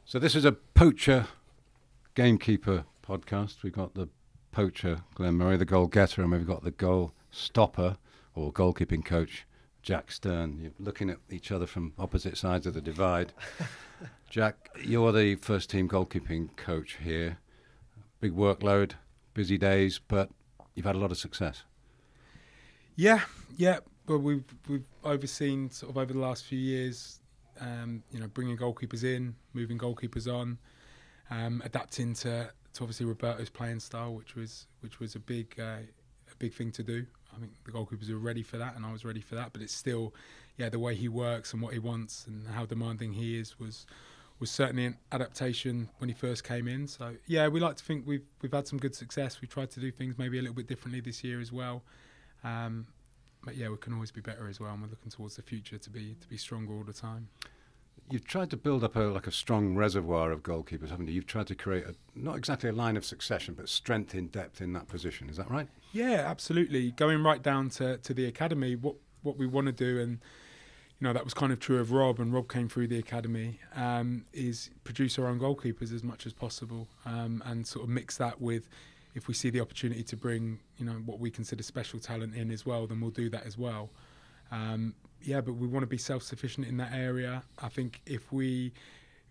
So this is a poacher gamekeeper podcast. We've got the poacher, Glenn Murray, the goal getter, and we've got the goal stopper or goalkeeping coach, Jack Stern. You're looking at each other from opposite sides of the divide. Jack, you're the first team goalkeeping coach here. Big workload, busy days, but you've had a lot of success. Yeah. Well, we've overseen sort of over the last few years, bringing goalkeepers in, moving goalkeepers on, adapting to obviously Roberto's playing style, which was a big thing to do. I think the goalkeepers were ready for that, and I was ready for that. But it's still, the way he works and what he wants and how demanding he is was certainly an adaptation when he first came in. So we like to think we've had some good success. We've tried to do things maybe a little bit differently this year as well. But we can always be better as well, and we're looking towards the future to be stronger all the time. You've tried to build up a strong reservoir of goalkeepers, haven't you? You've tried to create not exactly a line of succession, but strength in depth in that position. Is that right? Yeah, absolutely. Going right down to the academy, what we want to do, and that was kind of true of Rob, and Rob came through the academy, is produce our own goalkeepers as much as possible, and sort of mix that with, if we see the opportunity to bring, what we consider special talent in as well, then we'll do that as well. But we want to be self-sufficient in that area. I think if we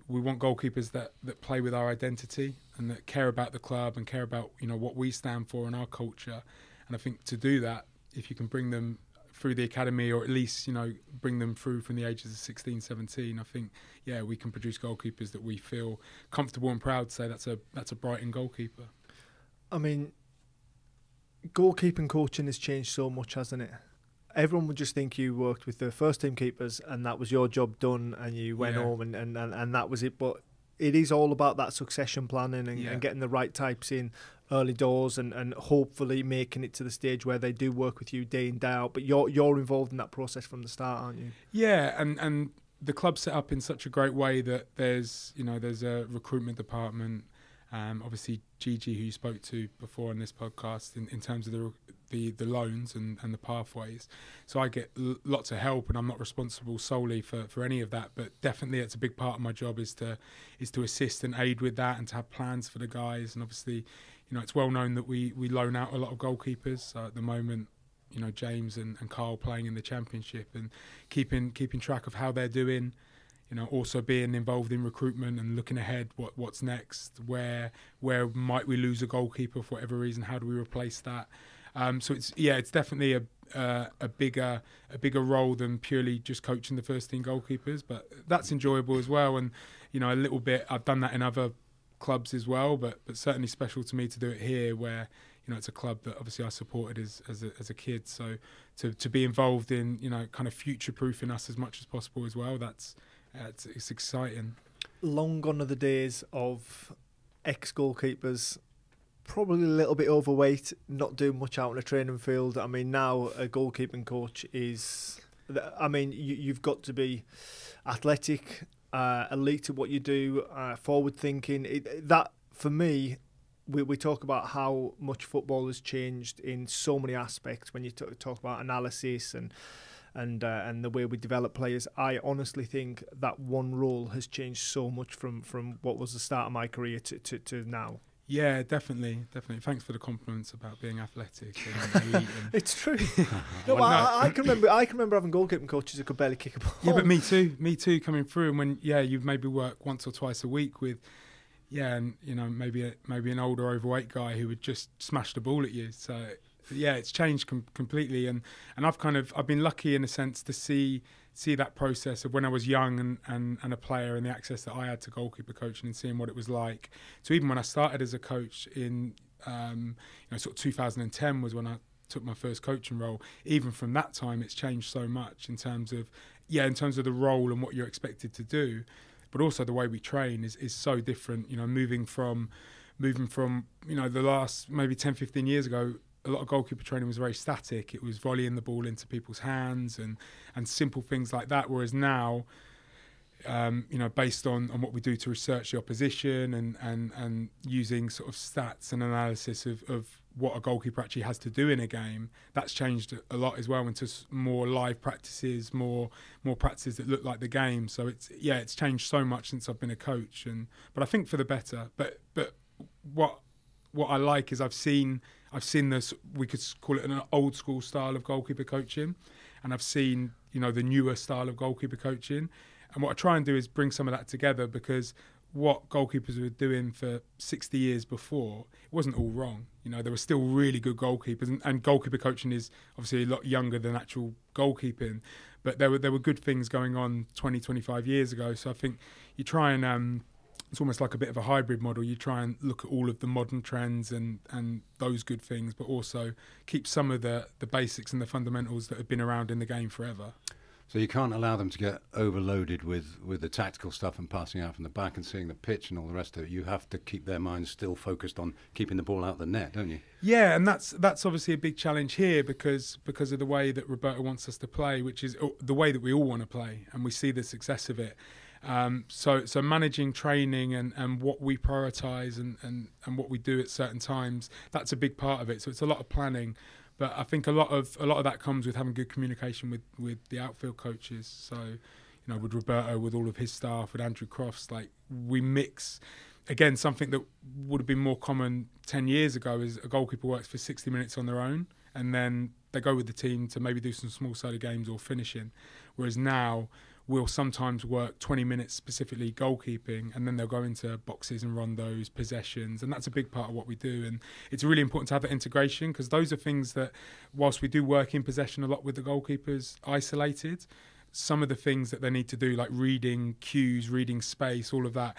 want goalkeepers that play with our identity and that care about the club and care about, what we stand for and our culture. And I think to do that, if you can bring them through the academy, or at least, bring them through from the ages of 16, 17, I think, we can produce goalkeepers that we feel comfortable and proud to say that's a Brighton goalkeeper. I mean, goalkeeping coaching has changed so much, hasn't it? Everyone would just think you worked with the first team keepers and that was your job done, and you went home and that was it. But it is all about that succession planning and getting the right types in early doors and hopefully making it to the stage where they do work with you day in, day out. But you're involved in that process from the start, aren't you? Yeah, and the club's set up in such a great way that there's a recruitment department. Obviously, Gigi, who you spoke to before on this podcast, in terms of the loans and the pathways. So I get lots of help, and I'm not responsible solely for any of that. But definitely, it's a big part of my job is to assist and aid with that, and to have plans for the guys. And obviously, it's well known that we loan out a lot of goalkeepers. So at the moment, James and Carl playing in the Championship, and keeping track of how they're doing. Also being involved in recruitment and looking ahead, what's next, where might we lose a goalkeeper for whatever reason, how do we replace that? So it's definitely a bigger role than purely just coaching the first team goalkeepers, but that's enjoyable as well. And a little bit, I've done that in other clubs as well, but certainly special to me to do it here, where it's a club that obviously I supported as a kid. So to be involved in kind of future proofing us as much as possible as well, it's exciting. Long gone are the days of ex-goalkeepers probably a little bit overweight, not doing much out on a training field. I mean, now a goalkeeping coach is... you've got to be athletic, elite at what you do, forward-thinking. That, for me, we talk about how much football has changed in so many aspects when you talk about analysis and the way we develop players. I honestly think that one role has changed so much from what was the start of my career to now. Yeah, definitely. Thanks for the compliments about being athletic and elite. It's true. I can remember having goalkeeping coaches who could barely kick a ball. Yeah, but me too, coming through. And when you maybe work once or twice a week with, maybe an older overweight guy who would just smash the ball at you. So. Yeah, it's changed completely, and I've been lucky in a sense to see that process of when I was young and a player, and the access that I had to goalkeeper coaching and seeing what it was like. So even when I started as a coach in sort of 2010 was when I took my first coaching role. Even from that time, it's changed so much in terms of the role and what you're expected to do, but also the way we train is so different. Moving from the last maybe 10-15 years ago. A lot of goalkeeper training was very static. It was volleying the ball into people's hands and simple things like that. Whereas now, based on what we do to research the opposition and using sort of stats and analysis of what a goalkeeper actually has to do in a game, that's changed a lot as well into more live practices, more practices that look like the game. So it's changed so much since I've been a coach, but I think for the better. But what I like is I've seen this, we could call it an old school style of goalkeeper coaching, and I've seen, you know, the newer style of goalkeeper coaching. And what I try and do is bring some of that together, because what goalkeepers were doing for 60 years before, it wasn't all wrong. You know, there were still really good goalkeepers, and goalkeeper coaching is obviously a lot younger than actual goalkeeping, but there were good things going on 20, 25 years ago. So I think you try and it's almost like a bit of a hybrid model. You try and look at all of the modern trends and those good things, but also keep some of the basics and the fundamentals that have been around in the game forever. So you can't allow them to get overloaded with the tactical stuff and passing out from the back and seeing the pitch and all the rest of it. You have to keep their minds still focused on keeping the ball out the net, don't you? Yeah, and that's obviously a big challenge here because of the way that Roberto wants us to play, which is the way that we all want to play, and we see the success of it. So managing training and what we prioritise and what we do at certain times, that's a big part of it. So it's a lot of planning. But I think a lot of that comes with having good communication with the outfield coaches. So, you know, with Roberto, with all of his staff, with Andrew Crofts, like we mix. Again, something that would have been more common 10 years ago is a goalkeeper works for 60 minutes on their own, and then they go with the team to maybe do some small-sided games or finishing. Whereas now, we'll sometimes work 20 minutes specifically goalkeeping, and then they'll go into boxes and rondos, possessions, and that's a big part of what we do. And it's really important to have that integration, because those are things that, whilst we do work in possession a lot with the goalkeepers isolated, some of the things that they need to do, like reading cues, reading space, all of that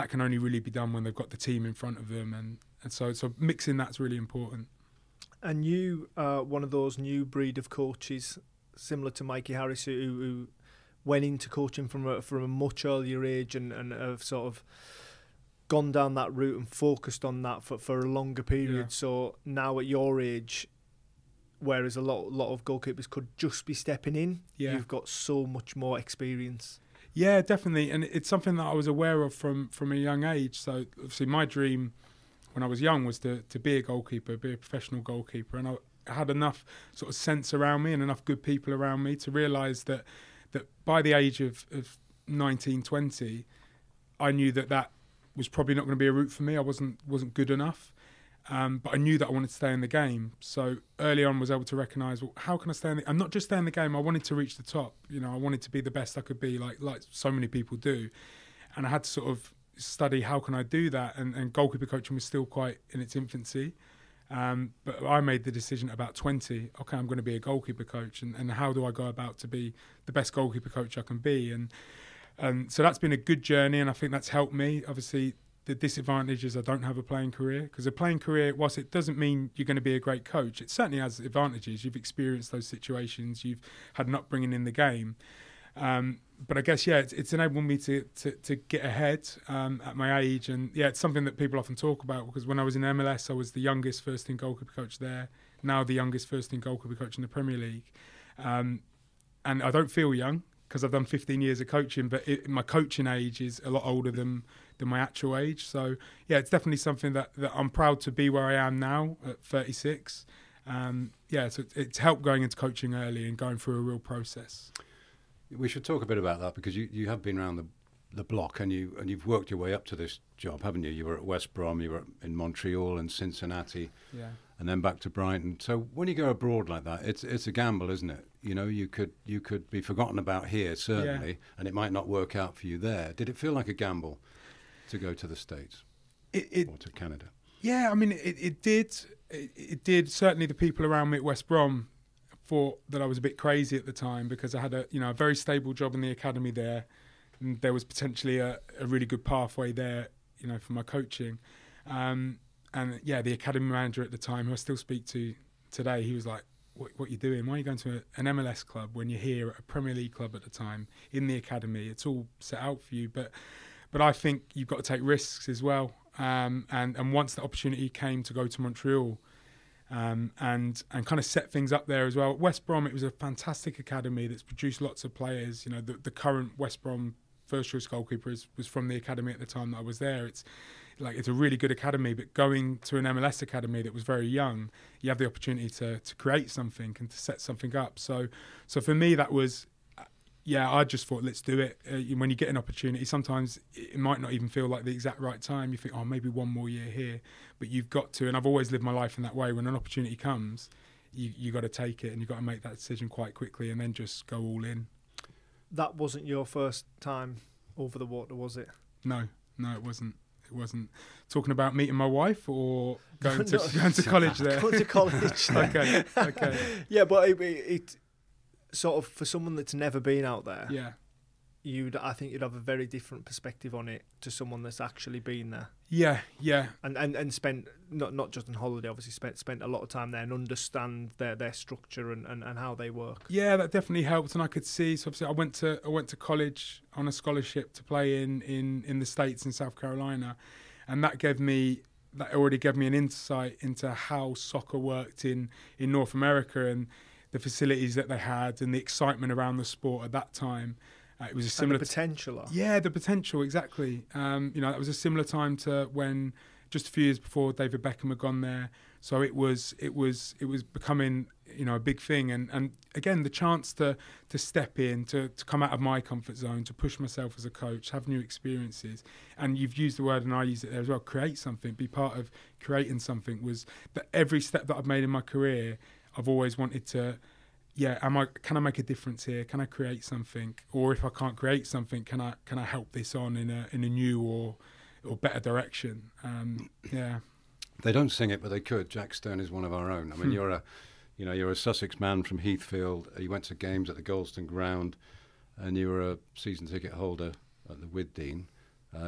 can only really be done when they've got the team in front of them. And so mixing that's really important. And you are one of those new breed of coaches, similar to Mikey Harris, who went into coaching from a much earlier age and have sort of gone down that route and focused on that for a longer period. Yeah. So now at your age, whereas a lot of goalkeepers could just be stepping in, you've got so much more experience. Yeah, definitely. And it's something that I was aware of from a young age. So obviously my dream when I was young was to be a goalkeeper, be a professional goalkeeper. And I had enough sort of sense around me and enough good people around me to realise that by the age of 19, 20, I knew that was probably not going to be a route for me. I wasn't good enough, but I knew that I wanted to stay in the game. So early on, was able to recognise, well, how can I stay in and not just stay in the game? I wanted to reach the top. You know, I wanted to be the best I could be, like so many people do, and I had to sort of study how can I do that. And goalkeeper coaching was still quite in its infancy. But I made the decision at about 20, okay, I'm going to be a goalkeeper coach, and how do I go about to be the best goalkeeper coach I can be? And so that's been a good journey, and I think that's helped me. Obviously, the disadvantage is I don't have a playing career, because a playing career, whilst it doesn't mean you're going to be a great coach, it certainly has advantages. You've experienced those situations, you've had an upbringing in the game. But I guess, it's enabled me to get ahead at my age. And, it's something that people often talk about, because when I was in MLS, I was the youngest first-team goalkeeper coach there, now the youngest first-team goalkeeper coach in the Premier League. And I don't feel young, because I've done 15 years of coaching, but my coaching age is a lot older than my actual age. So, it's definitely something that I'm proud to be where I am now at 36. So it's helped going into coaching early and going through a real process. We should talk a bit about that, because you have been around the block and you've worked your way up to this job, haven't you? You were at West Brom, you were in Montreal and Cincinnati, and then back to Brighton. So when you go abroad like that, it's a gamble, isn't it? You know, you could be forgotten about here, certainly, and it might not work out for you there. Did it feel like a gamble to go to the States or to Canada? Yeah, I mean, it did. It did. Certainly the people around me at West Brom thought that I was a bit crazy at the time, because I had a very stable job in the academy there, and there was potentially a really good pathway there, for my coaching. The academy manager at the time, who I still speak to today, he was like, what are you doing? Why are you going to an MLS club when you're here at a Premier League club at the time in the academy? It's all set out for you. But I think you've got to take risks as well. And once the opportunity came to go to Montreal, and kind of set things up there as well. At West Brom, it was a fantastic academy that's produced lots of players. The current West Brom first choice goalkeeper was from the academy at the time that I was there. It's like it's a really good academy, but going to an MLS academy that was very young, you have the opportunity to create something and to set something up. So for me, that was, I just thought, let's do it. When you get an opportunity, sometimes it might not even feel like the exact right time. You think, oh, maybe one more year here, but you've got to. And I've always lived my life in that way. When an opportunity comes, you got to take it, and you've got to make that decision quite quickly, and then just go all in. That wasn't your first time over the water, was it? No, it wasn't. It wasn't. Talking about meeting my wife or going to college there? Going to college there. Okay. Yeah, but it sort of, for someone that's never been out there, I think you'd have a very different perspective on it to someone that's actually been there. Yeah. And spent, not just on holiday, obviously spent a lot of time there and understand their structure and how they work. Yeah, that definitely helped, and I could see. So obviously, I went to college on a scholarship to play in the States, in South Carolina, and that already gave me an insight into how soccer worked in North America and the facilities that they had and the excitement around the sport at that time. It was a similar potential. The potential, exactly. That was a similar time to when, just a few years before, David Beckham had gone there. So it was becoming, a big thing. And again, the chance to step in, to come out of my comfort zone, to push myself as a coach, have new experiences. And you've used the word, and I use it there as well, create something, be part of creating something. Was that every step that I've made in my career, I've always wanted to, can I make a difference here? Can I create something? Or if I can't create something, can I help this on in a new or better direction? They don't sing it, but they could. Jack Stern is one of our own. I mean, you're a Sussex man from Heathfield. You went to games at the Goldstone Ground, and you were a season ticket holder at the Withdean.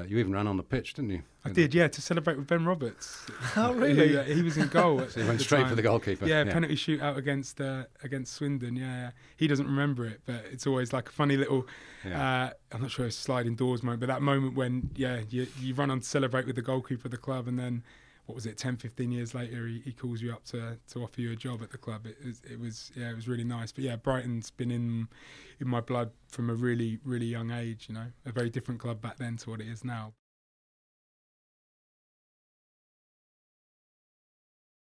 You even ran on the pitch, didn't you? I did, to celebrate with Ben Roberts. Oh, really? He was in goal. So he went straight for the goalkeeper. Penalty shootout against Swindon. Yeah, he doesn't remember it, but it's always like a funny little. I'm not sure it's sliding doors moment, but that moment when you run on to celebrate with the goalkeeper of the club, and then what was it, 10, 15 years later, he calls you up to offer you a job at the club. It was really nice. But Brighton's been in my blood from a really, really young age. A very different club back then to what it is now.